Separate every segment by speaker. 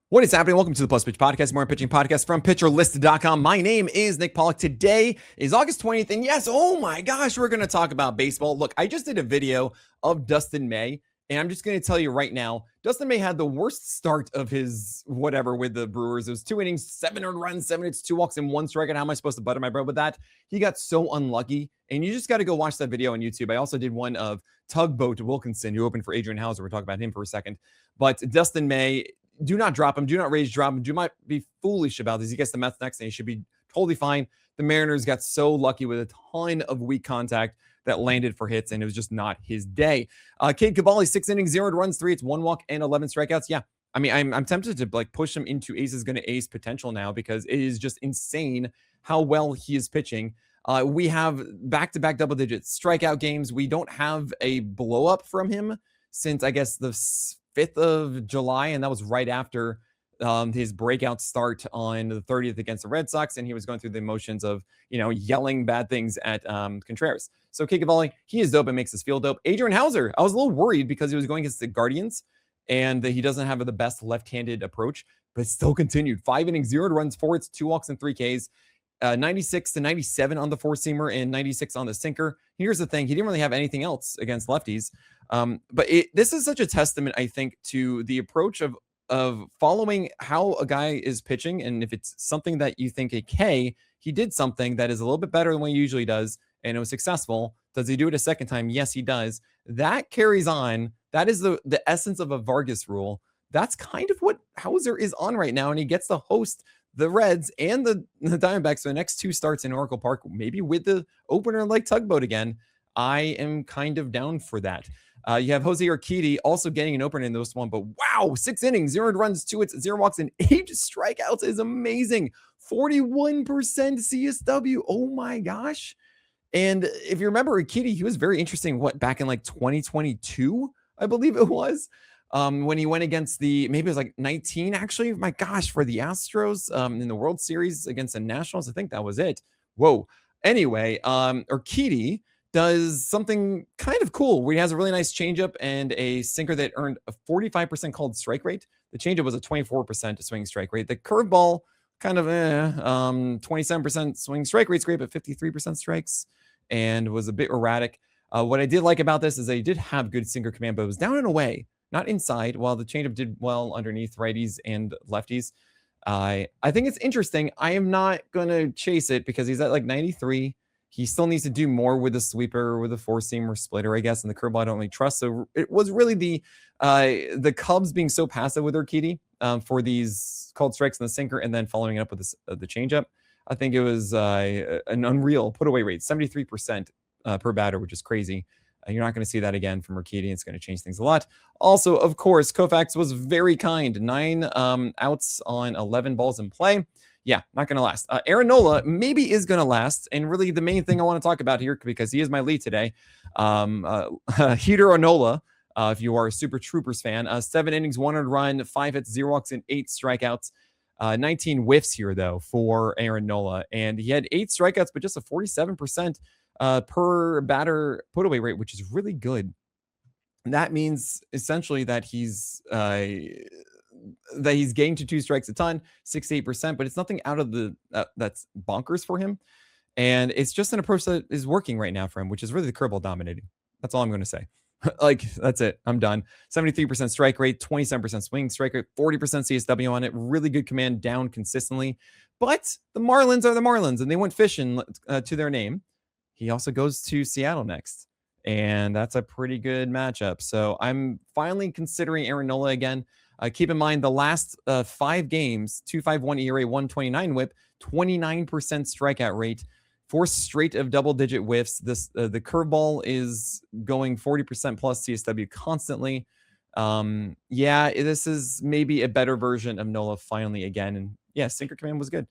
Speaker 1: What is happening? Welcome to the Plus Pitch Podcast, more pitching podcast from PitcherList.com. My name is Nick Pollock. Today is August 20th, and yes, oh my gosh, we're going to talk about baseball. Look, I just did a video of Dustin May, and I'm just going to tell you right now, Dustin May had the worst start of his whatever with the Brewers. It was 2 innings, 7 earned runs, 7 hits, 2 walks, and 1 strikeout. How am I supposed to butter my bread with that? He got so unlucky, and you just got to go watch that video on YouTube. I also did one of Tugboat Wilkinson, who opened for Adrian Hauser. We'll talk about him for a second. But Dustin May, do not drop him. Do not rage drop him. Do not be foolish about this. He gets the Mets next, and he should be totally fine. The Mariners got so lucky with a ton of weak contact that landed for hits, and it was just not his day. Cade Cavalli, 6 innings, 0 runs, 3 hits, 1 walk, and 11 strikeouts. Yeah, I mean, I'm tempted to like push him into ace is going to ace potential now because it is just insane how well he is pitching. We have back-to-back double-digit strikeout games. We don't have a blow-up from him since, I guess, the 5th of July, and that was right after his breakout start on the 30th against the Red Sox, and he was going through the emotions of, yelling bad things at Contreras. So Cade Cavalli, he is dope and makes us feel dope. Adrian Hauser, I was a little worried because he was going against the Guardians, and he doesn't have the best left-handed approach, but still continued. 5 innings, 0 runs, 4 hits, 2 walks, and 3 Ks. 96 to 97 on the four-seamer and 96 on the sinker. Here's the thing. He didn't really have anything else against lefties. But this is such a testament, I think, to the approach of following how a guy is pitching. And if it's something that you think, okay, he did something that is a little bit better than what he usually does, and it was successful. Does he do it a second time? Yes, he does. That carries on. That is the essence of a Vargas rule. That's kind of what Hauser is on right now. And he gets to host the Reds and the Diamondbacks for the next 2 starts in Oracle Park, maybe with the opener like Tugboat again. I am kind of down for that. You have Jose Urquidy also getting an opener in this one, but wow, 6 innings, 0 runs, 2 hits, 0 walks, and 8 strikeouts is amazing. 41% CSW. Oh my gosh. And if you remember Urquidy, he was very interesting, back in like 2022, I believe it was. When he went against maybe it was like 19, actually, my gosh, for the Astros in the World Series against the Nationals. I think that was it. Whoa. Anyway, Urquidy does something kind of cool where he has a really nice changeup and a sinker that earned a 45% called strike rate. The changeup was a 24% swing strike rate. The curveball kind of 27% swing strike rate's great, but 53% strikes and was a bit erratic. What I did like about this is they did have good sinker command, but it was down and away, not inside, while the changeup did well underneath righties and lefties. I think it's interesting. I am not going to chase it because he's at like 93. He still needs to do more with the sweeper, with the four-seam or splitter, I guess, and the curveball I don't really trust. So it was really the Cubs being so passive with Urquidy for these called strikes in the sinker and then following it up with the changeup. I think it was an unreal put-away rate, 73% per batter, which is crazy. You're not going to see that again from Urquidy. It's going to change things a lot. Also, of course, Koufax was very kind. 9 outs on 11 balls in play. Yeah, not going to last. Aaron Nola maybe is going to last. And really the main thing I want to talk about here, because he is my lead today, Heater Nola, if you are a Super Troopers fan, 7 innings, 1 earned run, 5 hits, 0 walks, and 8 strikeouts. 19 whiffs here, though, for Aaron Nola. And he had 8 strikeouts, but just a 47% per batter put-away rate, which is really good. And that means essentially that he's getting to 2 strikes a ton, 68%, but it's nothing out of that's bonkers for him. And it's just an approach that is working right now for him, which is really the curveball dominating. That's all I'm going to say. Like, that's it. I'm done. 73% strike rate, 27% swing strike rate, 40% CSW on it. Really good command down consistently. But the Marlins are the Marlins, and they went fishing to their name. He also goes to Seattle next, and that's a pretty good matchup. So I'm finally considering Aaron Nola again. Keep in mind the last 5 games, 2.51 ERA, 129 whip, 29% strikeout rate, 4 straight of double-digit whiffs. The curveball is going 40% plus CSW constantly. Yeah, this is maybe a better version of Nola finally again. And yeah, sinker command was good.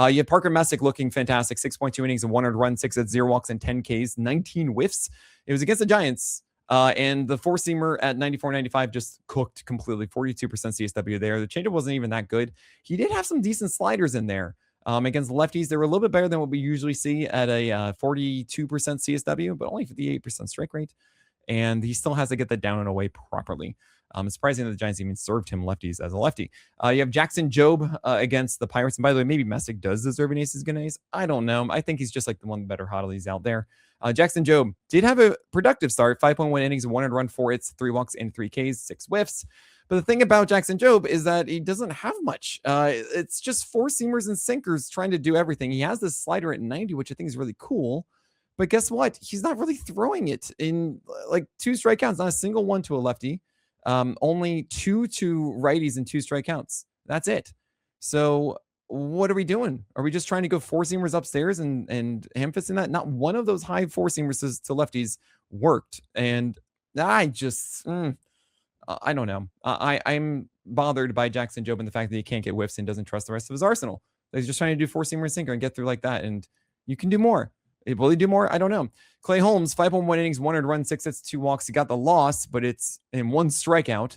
Speaker 1: You have Parker Messick looking fantastic. 6.2 innings and 1 earned run, 6 hits, 0 walks, and 10 Ks, 19 whiffs. It was against the Giants. And the four-seamer at 94-95 just cooked completely. 42% CSW there. The changeup wasn't even that good. He did have some decent sliders in there. Against the lefties, they were a little bit better than what we usually see at a 42% CSW, but only 58% strike rate. And he still has to get that down and away properly. It's surprising that the Giants even served him lefties as a lefty. You have Jackson Jobe against the Pirates. And by the way, maybe Messick does deserve an aces gonna ace. I don't know. I think he's just like the one of the better hotties out there. Jackson Jobe did have a productive start, 5.1 innings, 1 run, 4 hits, 3 walks, and 3 Ks, 6 whiffs. But the thing about Jackson Jobe is that he doesn't have much. It's just four seamers and sinkers trying to do everything. He has this slider at 90, which I think is really cool. But guess what? He's not really throwing it in like 2 strikeouts, not a single one to a lefty. Only 2 to righties and 2 strikeouts. That's it. So what are we doing? Are we just trying to go 4 seamers upstairs and ham-fisting that? Not one of those high 4 seamers to lefties worked. And I just I don't know. I'm bothered by Jackson Jobe and the fact that he can't get whiffs and doesn't trust the rest of his arsenal. He's just trying to do 4-seamer sinker and get through like that. And you can do more. Will he do more? I don't know. Clay Holmes, 5.1 innings, 1 run, 6 hits, 2 walks. He got the loss, but it's in 1 strikeout.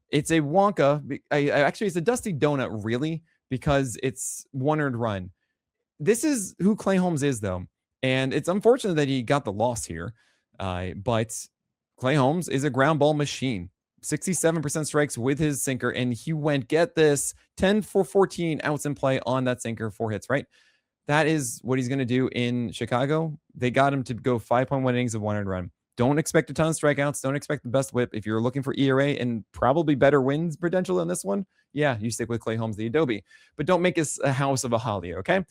Speaker 1: It's a Wonka. Actually, it's a Dusty Donut, really, because it's 1 run. This is who Clay Holmes is, though. And it's unfortunate that he got the loss here. But Clay Holmes is a ground ball machine. 67% strikes with his sinker, and he went, get this, 10 for 14 outs in play on that sinker, 4 hits, right? That is what he's going to do in Chicago. They got him to go 5.1 innings of 1 run. Don't expect a ton of strikeouts. Don't expect the best whip. If you're looking for ERA and probably better wins potential in this one, yeah, you stick with Clay Holmes, the Adobe. But don't make us a house of a holly, okay?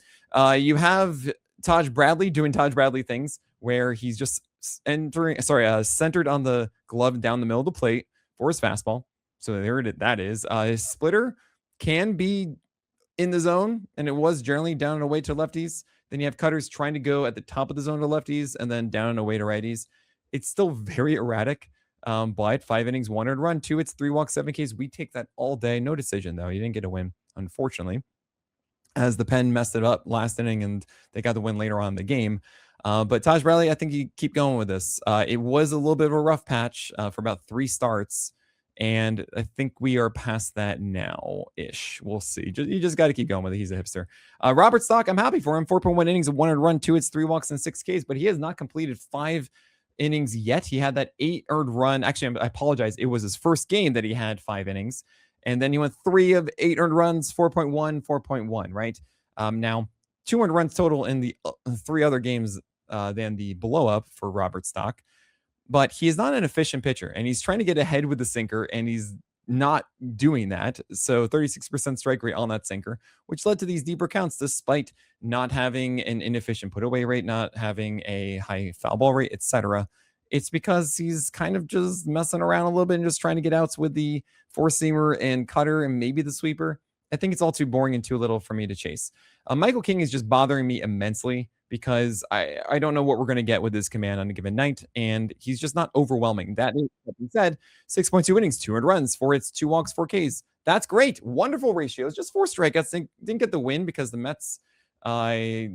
Speaker 1: You have Taj Bradley doing Taj Bradley things where he's just centered on the glove down the middle of the plate for his fastball. So there that is. His splitter can be in the zone, and it was generally down and away to lefties. Then you have cutters trying to go at the top of the zone to lefties and then down and away to righties. It's still very erratic, but 5 innings, 1 run, 2 hits, 3 walks, 7 Ks. We take that all day. No decision, though. He didn't get a win, unfortunately, as the pen messed it up last inning, and they got the win later on in the game. But Taj Bradley, I think you keep going with this. It was a little bit of a rough patch for about 3 starts. And I think we are past that now-ish. We'll see. You just got to keep going with it. He's a hipster. Robert Stock, I'm happy for him. 4.1 innings, 1 run, 2 hits, 3 walks, and 6 Ks. But he has not completed 5 innings yet. He had that 8 earned run. Actually, I apologize. It was his first game that he had 5 innings. And then he went 3 of 8 earned runs, 4.1, 4.1, right? Now, 2 earned runs total in the 3 other games than the blow-up for Robert Stock. But he is not an efficient pitcher, and he's trying to get ahead with the sinker, and he's not doing that. So 36% strike rate on that sinker, which led to these deeper counts despite not having an inefficient put away rate, not having a high foul ball rate, etc. It's because he's kind of just messing around a little bit and just trying to get outs with the 4-seamer and cutter and maybe the sweeper. I think it's all too boring and too little for me to chase. Michael King is just bothering me immensely because I don't know what we're going to get with this command on a given night, and he's just not overwhelming. That being said, 6.2 innings, 200 runs, 4 hits, 2 walks, 4 Ks. That's great. Wonderful ratios. Just 4 strikeouts. Didn't get the win because the Mets, I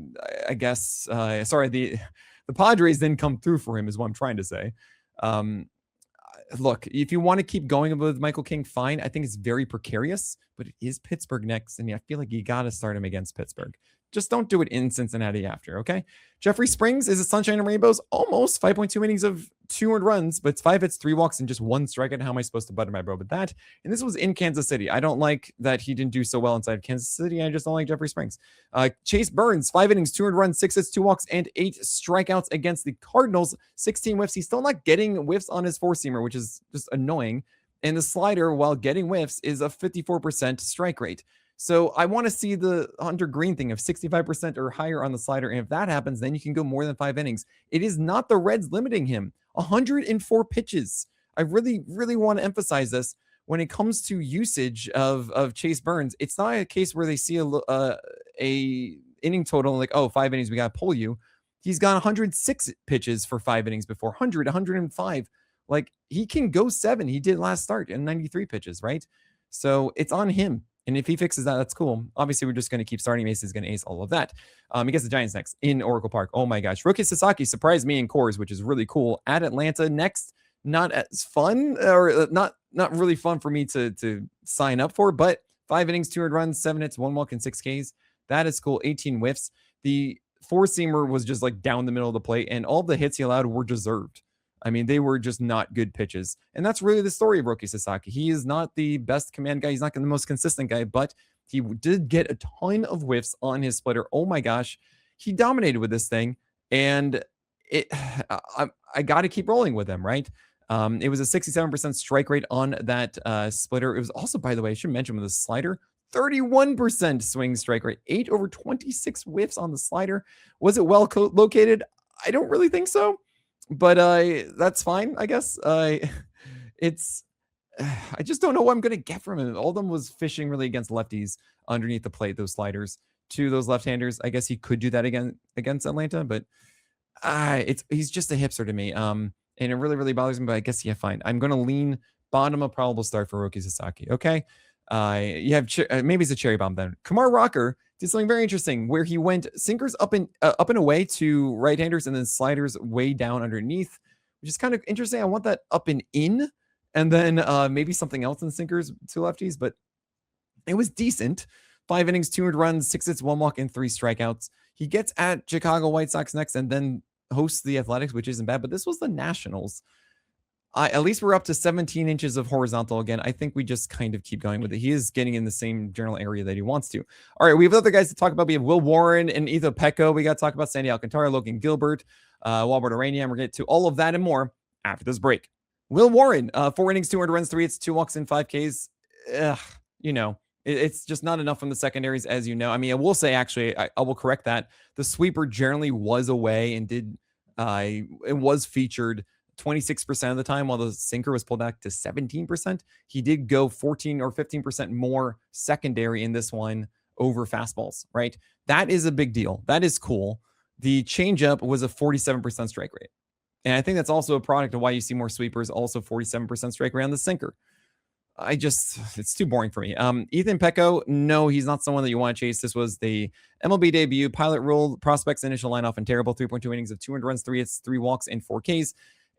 Speaker 1: guess, the Padres didn't come through for him is what I'm trying to say. Look, if you want to keep going with Michael King, fine. I think it's very precarious, but it is Pittsburgh next, and I feel like you got to start him against Pittsburgh. Just don't do it in Cincinnati after, okay? Jeffrey Springs is a sunshine and rainbows, almost 5.2 innings of 200 runs, but it's 5 hits, 3 walks, and just 1 strikeout. How am I supposed to butter my bro with that? And this was in Kansas City. I don't like that he didn't do so well inside Kansas City. I just don't like Jeffrey Springs. Chase Burns, 5 innings, 200 runs, 6 hits, 2 walks, and 8 strikeouts against the Cardinals. 16 whiffs. He's still not getting whiffs on his 4-seamer, which is just annoying. And the slider, while getting whiffs, is a 54% strike rate. So I want to see the Hunter Green thing of 65% or higher on the slider. And if that happens, then you can go more than 5 innings. It is not the Reds limiting him. 104 pitches. I really, really want to emphasize this. When it comes to usage of Chase Burns, it's not a case where they see a inning total like, oh, 5 innings, we got to pull you. He's got 106 pitches for 5 innings before, 105. Like, he can go 7. He did last start in 93 pitches, right? So it's on him. And if he fixes that, that's cool. Obviously, we're just going to keep starting. Ace is going to ace all of that. He gets the Giants next in Oracle Park. Oh my gosh. Roki Sasaki surprised me in Coors, which is really cool. At Atlanta next, not as fun, or not really fun for me to sign up for, but 5 innings, 200 runs, 7 hits, 1 walk, and 6 Ks. That is cool. 18 whiffs. The 4-seamer was just like down the middle of the plate, and all the hits he allowed were deserved. I mean, they were just not good pitches. And that's really the story of Roki Sasaki. He is not the best command guy. He's not the most consistent guy, but he did get a ton of whiffs on his splitter. Oh my gosh. He dominated with this thing. And it, I got to keep rolling with him, right? It was a 67% strike rate on that splitter. It was also, by the way, I should mention with the slider, 31% swing strike rate, 8 over 26 whiffs on the slider. Was it well located? I don't really think so, but that's fine, I guess. It's I just don't know what I'm going to get from him. Oldham was fishing really against lefties underneath the plate, those sliders to those left-handers. I guess he could do that again against Atlanta, but he's just a hipster to me. And it really, really bothers me, but I guess, yeah, fine. I'm going to lean bottom of probable start for Roki Sasaki. Okay. You have maybe it's a cherry bomb then. Kumar Rocker did something very interesting where he went sinkers up and away to right-handers and then sliders way down underneath, which is kind of interesting. I want that up and in, and then maybe something else in sinkers to lefties, but it was decent. 5 innings, 2 runs, 6 hits, 1 walk, and 3 strikeouts. He gets at Chicago White Sox next and then hosts the Athletics, which isn't bad, but this was the Nationals. At least we're up to 17 inches of horizontal again. I think we just kind of keep going with it. He is getting in the same general area that he wants to. All right, we have other guys to talk about. We have Will Warren and Ethan Pecco. We got to talk about Sandy Alcantara, Logan Gilbert, Walbert Arania, and we're going to get to all of that and more after this break. Will Warren, 4 innings, 200 runs, 3 hits, 2 walks, and 5 Ks. It's just not enough from the secondaries, as you know. I mean, I will say, actually, I will correct that. The sweeper generally was away and it was featured 26% of the time, while the sinker was pulled back to 17%. He did go 14 or 15% more secondary in this one over fastballs, right? That is a big deal. That is cool. The changeup was a 47% strike rate. And I think that's also a product of why you see more sweepers, also 47% strike rate on the sinker. It's too boring for me. Ethan Pecco, no, he's not someone that you want to chase. This was the MLB debut, pilot role, prospects initial line off and terrible, 3.2 innings of 200 runs, 3 hits, 3 walks, and 4 Ks.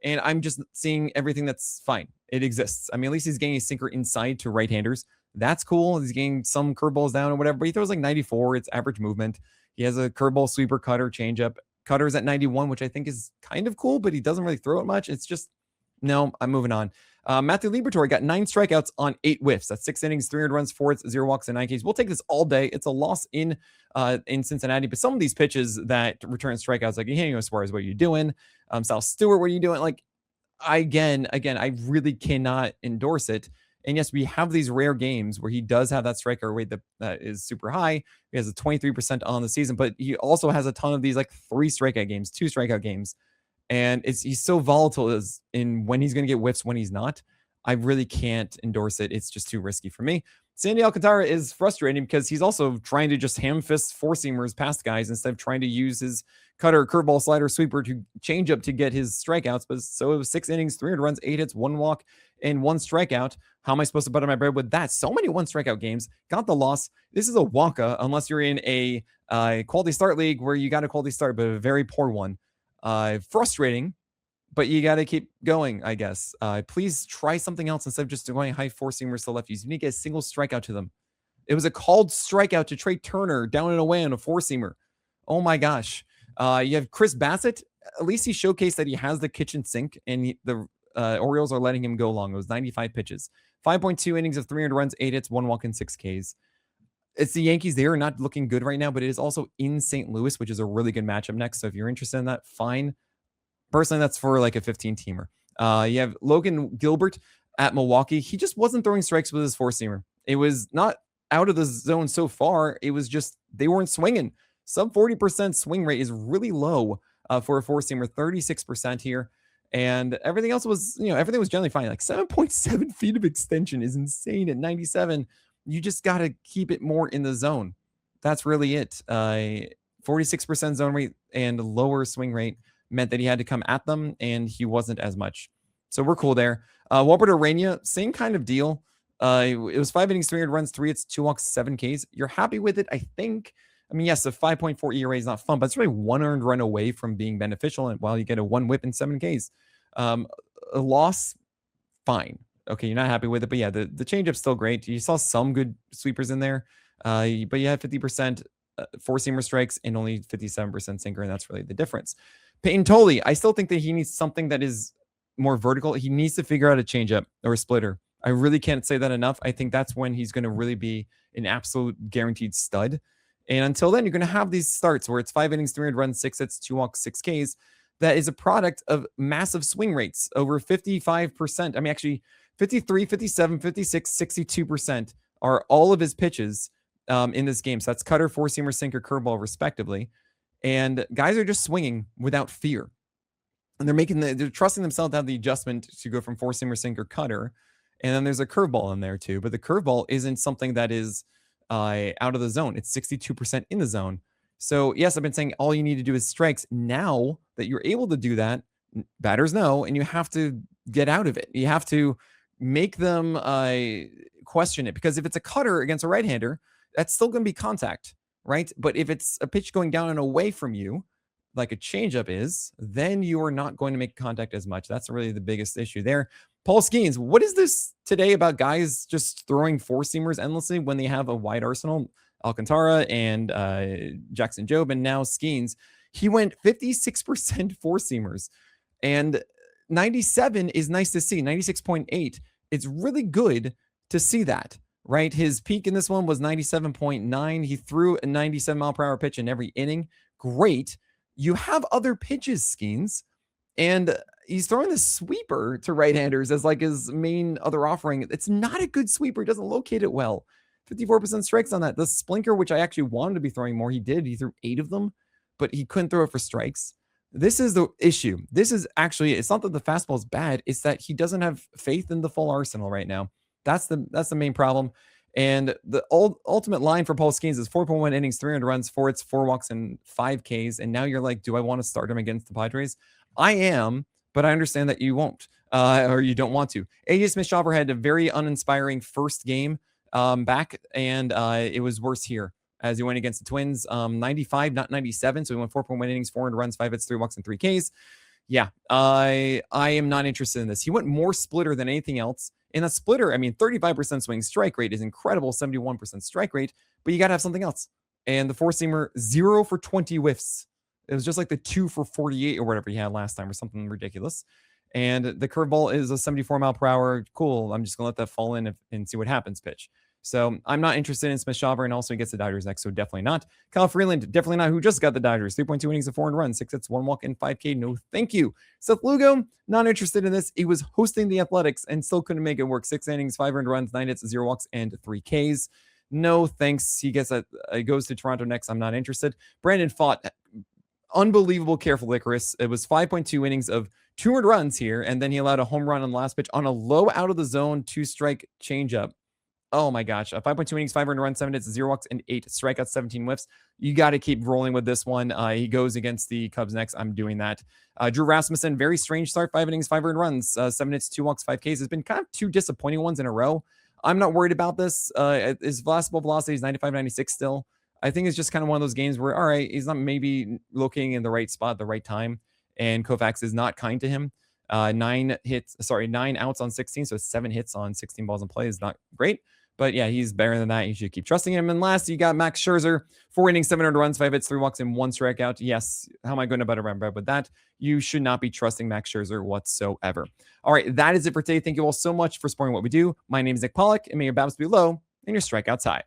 Speaker 1: And I'm just seeing everything that's fine. It exists. I mean, at least he's getting a sinker inside to right-handers. That's cool. He's getting some curveballs down or whatever, but he throws like 94. It's average movement. He has a curveball, sweeper, cutter, changeup. Cutter's at 91, which I think is kind of cool, but he doesn't really throw it much. It's just, no, I'm moving on. Matthew Liberatore got 9 strikeouts on 8 whiffs. That's 6 innings, 300 runs, 4 hits, 0 walks, and 9 Ks. We'll take this all day. It's a loss in Cincinnati, but some of these pitches that return strikeouts, like Eugenio Suarez, what are you doing? Sal Stewart, what are you doing? Like, again, I really cannot endorse it. And yes, we have these rare games where he does have that strikeout rate that is super high. He has a 23% on the season, but he also has a ton of these like 3 strikeout games, 2 strikeout games. And he's so volatile as in when he's going to get whiffs, when he's not. I really can't endorse it. It's just too risky for me. Sandy Alcantara is frustrating because he's also trying to just ham fist 4-seamers past guys instead of trying to use his cutter, curveball, slider, sweeper to change up to get his strikeouts. But so it was 6 innings, 300 runs, 8 hits, 1 walk, and 1 strikeout. How am I supposed to butter my bread with that? So many 1 strikeout games. Got the loss. This is a walka unless you're in a quality start league where you got a quality start, but a very poor one. Frustrating, but you got to keep going, I guess. Please try something else instead of just going high 4-seamers to lefties. You need to get a single strikeout to them. It was a called strikeout to Trey Turner down and away on a 4-seamer. Oh my gosh. You have Chris Bassett. At least he showcased that he has the kitchen sink, and the Orioles are letting him go long. It was 95 pitches, 5.2 innings of 300 runs, 8 hits, 1 walk, and 6 Ks. It's the Yankees. They are not looking good right now, but it is also in St. Louis, which is a really good matchup next. So if you're interested in that, fine. Personally, that's for like a 15-teamer. You have Logan Gilbert at Milwaukee. He just wasn't throwing strikes with his 4-seamer. It was not out of the zone so far. It was just they weren't swinging. Sub 40% swing rate is really low for a 4-seamer, 36% here. And everything else was, everything was generally fine. Like 7.7 feet of extension is insane at 97. You just got to keep it more in the zone. That's really it. 46% zone rate and lower swing rate meant that he had to come at them, and he wasn't as much. So we're cool there. Walbert Arania, same kind of deal. It was 5 innings, 300 runs, 3 hits, 2 walks, 7 Ks. You're happy with it, I think. I mean, yes, a 5.4 ERA is not fun, but it's really 1 earned run away from being beneficial, and while you get a 1 whip and 7 Ks. A loss, fine. Okay, you're not happy with it, but yeah, the changeup's still great. You saw some good sweepers in there, but you had 50% 4-seamer strikes and only 57% sinker, and that's really the difference. Peyton Tolley, I still think that he needs something that is more vertical. He needs to figure out a changeup or a splitter. I really can't say that enough. I think that's when he's going to really be an absolute guaranteed stud. And until then, you're going to have these starts where it's 5 innings, 300 runs, 6 hits, 2 walks, 6 Ks. That is a product of massive swing rates, over 55%. I mean, actually, 53, 57, 56, 62% are all of his pitches in this game. So that's cutter, four-seamer, sinker, curveball, respectively. And guys are just swinging without fear. And they're trusting themselves to have the adjustment to go from four-seamer, sinker, cutter. And then there's a curveball in there too. But the curveball isn't something that is out of the zone. It's 62% in the zone. So yes, I've been saying all you need to do is strikes. Now that you're able to do that, batters know, and you have to get out of it. You have to make them question it, because if it's a cutter against a right-hander, that's still going to be contact, right? But if it's a pitch going down and away from you, like a changeup is, then you are not going to make contact as much. That's really the biggest issue there. Paul Skeens, what is this today about guys just throwing four-seamers endlessly when they have a wide arsenal? Alcantara and Jackson Jobe, and now Skeens. He went 56% four-seamers, and 97 is nice to see. 96.8. It's really good to see that, right? His peak in this one was 97.9. He threw a 97-mile-per-hour pitch in every inning. Great. You have other pitches, Skeens, and he's throwing the sweeper to right-handers as like his main other offering. It's not a good sweeper. He doesn't locate it well. 54% strikes on that. The splinker, which I actually wanted to be throwing more, he did. He threw 8 of them, but he couldn't throw it for strikes. This is the issue. This is actually, it's not that the fastball is bad. It's that he doesn't have faith in the full arsenal right now. That's the main problem. And the ultimate line for Paul Skeens is 4.1 innings, 300 runs, 4 hits, 4 walks, and 5 Ks. And now you're like, do I want to start him against the Padres? I am, but I understand that you won't, or you don't want to. AJ Smith-Shawver had a very uninspiring first game back, and it was worse here as he went against the Twins. 95, not 97. So he went 4.1 innings, 400 runs, 5 hits, 3 walks, and 3 Ks. Yeah, I am not interested in this. He went more splitter than anything else. In a splitter, I mean, 35% swing strike rate is incredible, 71% strike rate, but you got to have something else. And the four-seamer, 0 for 20 whiffs. It was just like the 2 for 48 or whatever he had last time, or something ridiculous. And the curveball is a 74-mile-per-hour. Cool. I'm just going to let that fall in and see what happens pitch. So I'm not interested in Smith-Shawver, and also he gets the Dodgers next, so definitely not. Kyle Freeland, definitely not, who just got the Dodgers. 3.2 innings of 400 runs, 6 hits, 1 walk, and 5K. No, thank you. Seth Lugo, not interested in this. He was hosting the Athletics and still couldn't make it work. 6 innings, 500 runs, 9 hits, 0 walks, and 3 Ks. No, thanks. He goes to Toronto next. I'm not interested. Brandon Pfaadt, unbelievable careful Icarus. It was 5.2 innings of 200 runs here, and then he allowed a home run on the last pitch on a low out of the zone 2-strike changeup. Oh my gosh. 5.2 innings, 500 runs, 7 hits, 0 walks, and 8 strikeouts, 17 whiffs. You got to keep rolling with this one. He goes against the Cubs next. I'm doing that. Drew Rasmussen, very strange start. 5 innings, 500 runs, 7 hits, 2 walks, 5 Ks. It's been kind of 2 disappointing ones in a row. I'm not worried about this. His fastball velocity is 95, 96 still. I think it's just kind of one of those games where, all right, he's not maybe looking in the right spot at the right time, and Koufax is not kind to him. 9 outs on 16, so 7 hits on 16 balls in play is not great. But yeah, he's better than that. You should keep trusting him. And last, you got Max Scherzer, 4 innings, 700 runs, 5 hits, 3 walks, and 1 strikeout. Yes, how am I going to better remember with that? You should not be trusting Max Scherzer whatsoever. All right, that is it for today. Thank you all so much for supporting what we do. My name is Nick Pollock, and may your BABIPs be low and your strikeouts high.